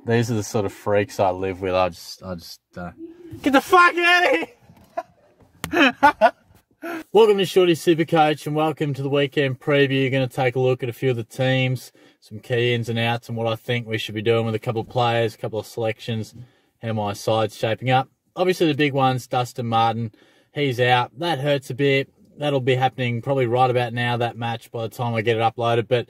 These are the sort of freaks I live with. I just get the fuck out of here! Welcome to Shorty's SuperCoach and welcome to the weekend preview. You're going to take a look at a few of the teams, some key ins and outs, and what I think we should be doing with a couple of players, a couple of selections, how my side's shaping up. Obviously, the big one's Dustin Martin. He's out. That hurts a bit. That'll be happening probably right about now, that match, by the time I get it uploaded. But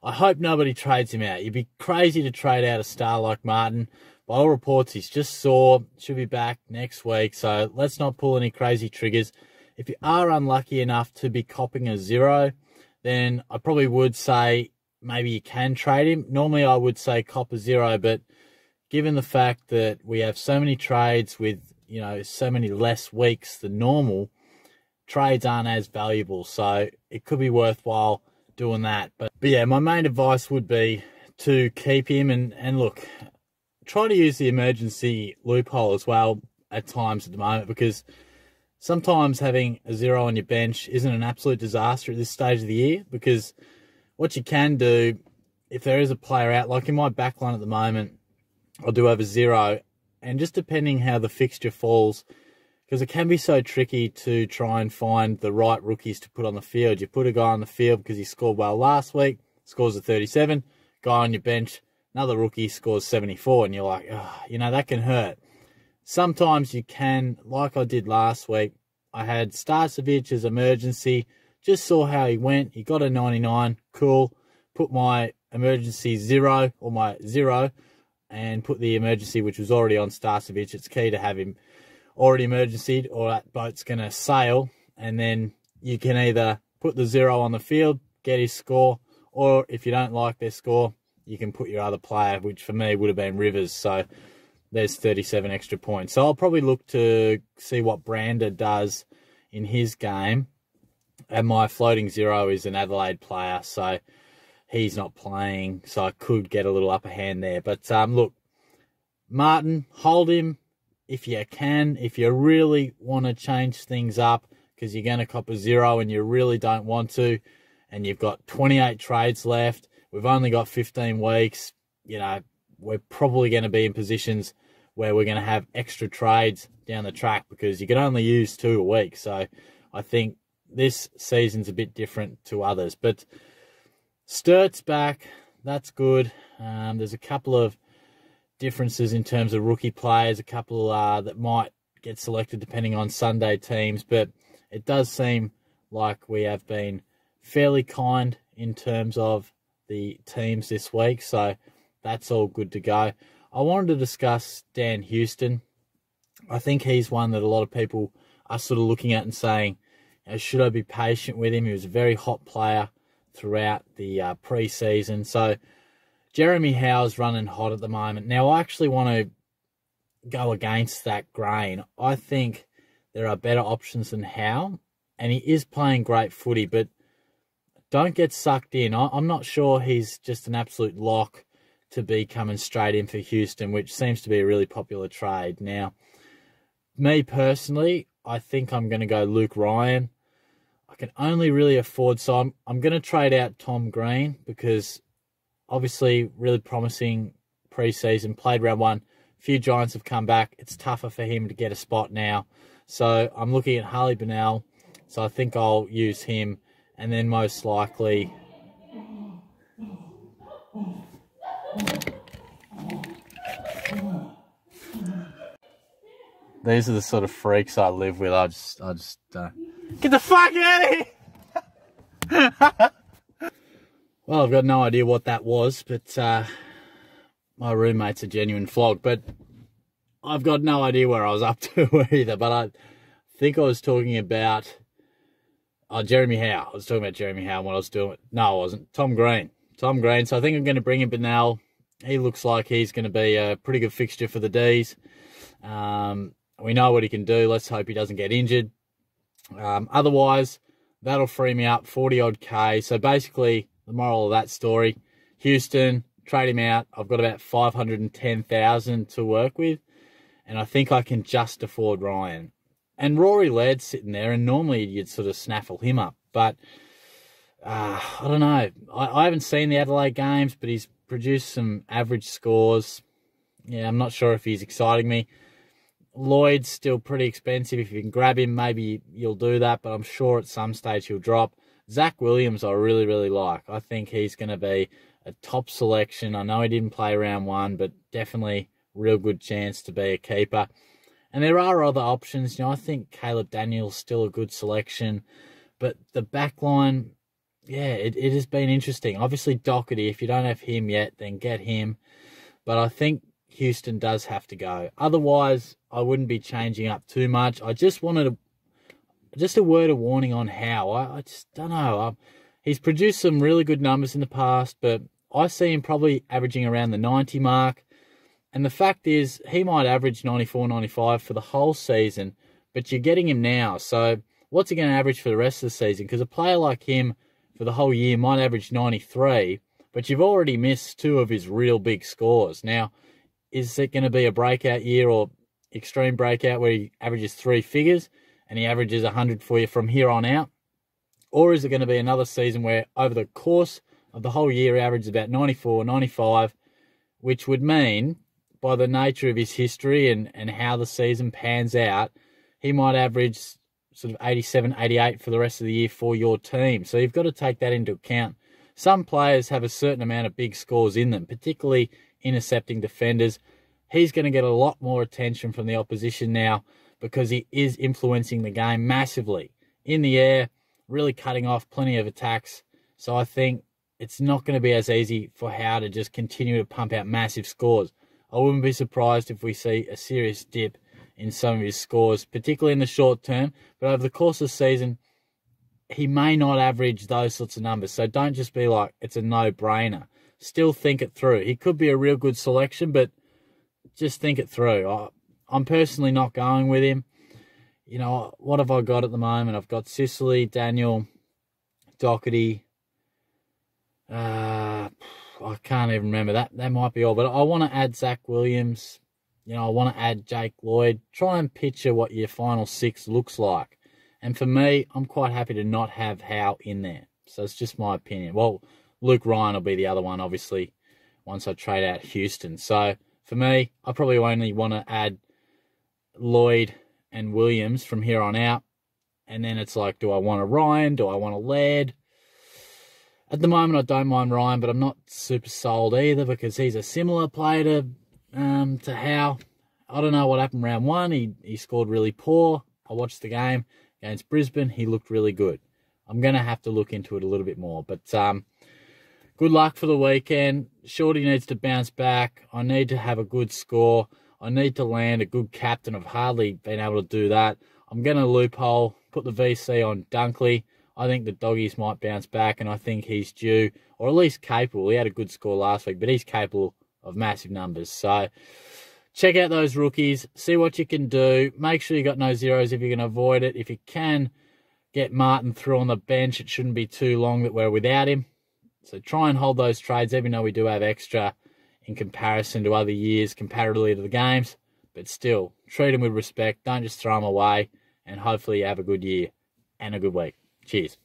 I hope nobody trades him out. You'd be crazy to trade out a star like Martin. By all reports, he's just sore. Should be back next week. So let's not pull any crazy triggers. If you are unlucky enough to be copping a 0, then I probably would say maybe you can trade him. Normally I would say cop a 0, but given the fact that we have so many trades with, you know, so many less weeks than normal, trades aren't as valuable. So it could be worthwhile doing that. But yeah, my main advice would be to keep him and look, try to use the emergency loophole as well at times at the moment, because sometimes having a 0 on your bench isn't an absolute disaster at this stage of the year, because what you can do, if there is a player out, like in my backline at the moment, I'll do over 0, and just depending how the fixture falls, because it can be so tricky to try and find the right rookies to put on the field. You put a guy on the field because he scored well last week, scores a 37, guy on your bench, another rookie scores 74, and you're like, oh, you know, that can hurt. Sometimes you can, like I did last week, I had Starcevic as emergency, just saw how he went, he got a 99, cool, put my emergency 0, or my 0, and put the emergency which was already on Starcevic. It's key to have him already emergencied, or that boat's going to sail, and then you can either put the 0 on the field, get his score, or if you don't like their score, you can put your other player, which for me would have been Rivers. So there's 37 extra points. So I'll probably look to see what Brander does in his game. And my floating 0 is an Adelaide player, so he's not playing, so I could get a little upper hand there. But look, Martin, hold him if you can. If you really want to change things up because you're going to cop a 0 and you really don't want to, and you've got 28 trades left, we've only got 15 weeks, you know, we're probably going to be in positions where we're going to have extra trades down the track because you can only use 2 a week. So I think this season's a bit different to others. But Sturt's back. That's good. There's a couple of differences in terms of rookie players, a couple that might get selected depending on Sunday teams. But it does seem like we have been fairly kind in terms of the teams this week. So that's all good to go. I wanted to discuss Dan Houston. I think he's one that a lot of people are sort of looking at and saying, should I be patient with him? He was a very hot player throughout the pre-season. So Jeremy Howe's running hot at the moment. Now, I actually want to go against that grain. I think there are better options than Howe, and he is playing great footy, but don't get sucked in. I'm not sure he's just an absolute lock to be coming straight in for Houston, which seems to be a really popular trade. Now, me personally, I think I'm going to go Luke Ryan. I can only really afford, so I'm going to trade out Tom Green because obviously really promising pre-season, played round 1. A few Giants have come back. It's tougher for him to get a spot now. So I'm looking at Harley Bennell, so I think I'll use him. And then most likely, these are the sort of freaks I live with. I just get the fuck out of here! Well, I've got no idea what that was, but my roommate's a genuine flog. But I've got no idea where I was up to either. But I think I was talking about Jeremy Howe. I was talking about Jeremy Howe and what I was doing. No, I wasn't. Tom Green. Tom Green. So I think I'm going to bring in Bennell. He looks like he's going to be a pretty good fixture for the Ds. We know what he can do. Let's hope he doesn't get injured. Otherwise, that'll free me up 40-odd K. So basically, the moral of that story, Houston, trade him out. I've got about 510,000 to work with, and I think I can just afford Ryan. And Rory Laird's sitting there, and normally you'd sort of snaffle him up. But I don't know. I haven't seen the Adelaide games, but he's produced some average scores. yeah, I'm not sure if he's exciting me. Lloyd's still pretty expensive. If you can grab him, maybe you'll do that, but I'm sure at some stage he'll drop. Zach Williams I really, really like. I think he's going to be a top selection. I know he didn't play round one, but definitely real good chance to be a keeper. And there are other options. I think Caleb Daniels still a good selection. But the back line, yeah, it has been interesting. Obviously, Doherty, if you don't have him yet, then get him. But I think Houston does have to go. Otherwise, I wouldn't be changing up too much. I just wanted just a word of warning on Howe. I just don't know. He's produced some really good numbers in the past, but I see him probably averaging around the 90 mark. And the fact is, he might average 94, 95 for the whole season, but you're getting him now. So what's he going to average for the rest of the season? Because a player like him for the whole year might average 93, but you've already missed 2 of his real big scores. Now, is it going to be a breakout year or extreme breakout where he averages 3 figures and he averages 100 for you from here on out? Or is it going to be another season where over the course of the whole year he averages about 94, 95, which would mean by the nature of his history and how the season pans out, he might average sort of 87, 88 for the rest of the year for your team. So you've got to take that into account. Some players have a certain amount of big scores in them, particularly intercepting defenders. He's going to get a lot more attention from the opposition now because he is influencing the game massively. In the air, really cutting off plenty of attacks. So I think it's not going to be as easy for Howe to just continue to pump out massive scores. I wouldn't be surprised if we see a serious dip in some of his scores, particularly in the short term. But over the course of the season, he may not average those sorts of numbers. So don't just be like, it's a no-brainer. Still think it through. He could be a real good selection, but just think it through. I'm personally not going with him. What have I got at the moment? I've got Sicily, Daniel, Doherty. I can't even remember. That might be all. But I want to add Zach Williams. I want to add Jake Lloyd. Try and picture what your final 6 looks like. And for me, I'm quite happy to not have Howe in there. So it's just my opinion. Well, Luke Ryan will be the other one, obviously, once I trade out Houston. So for me, I probably only want to add Lloyd and Williams from here on out. And then it's like, do I want a Ryan? Do I want a Laird? At the moment, I don't mind Ryan, but I'm not super sold either because he's a similar player to Howe. I don't know what happened round 1. He scored really poor. I watched the game against Brisbane. He looked really good. I'm going to have to look into it a little bit more. But good luck for the weekend. Shorty needs to bounce back. I need to have a good score. I need to land a good captain. I've hardly been able to do that. I'm going to loophole, put the VC on Dunkley. I think the doggies might bounce back, and I think he's due, or at least capable. He had a good score last week, but he's capable of massive numbers. So check out those rookies. See what you can do. Make sure you got no zeros if you can avoid it. If you can get Martin through on the bench, it shouldn't be too long that we're without him. So try and hold those trades, even though we do have extra in comparison to other years, comparatively to the games. But still, treat them with respect. Don't just throw them away. And hopefully you have a good year and a good week. Cheers.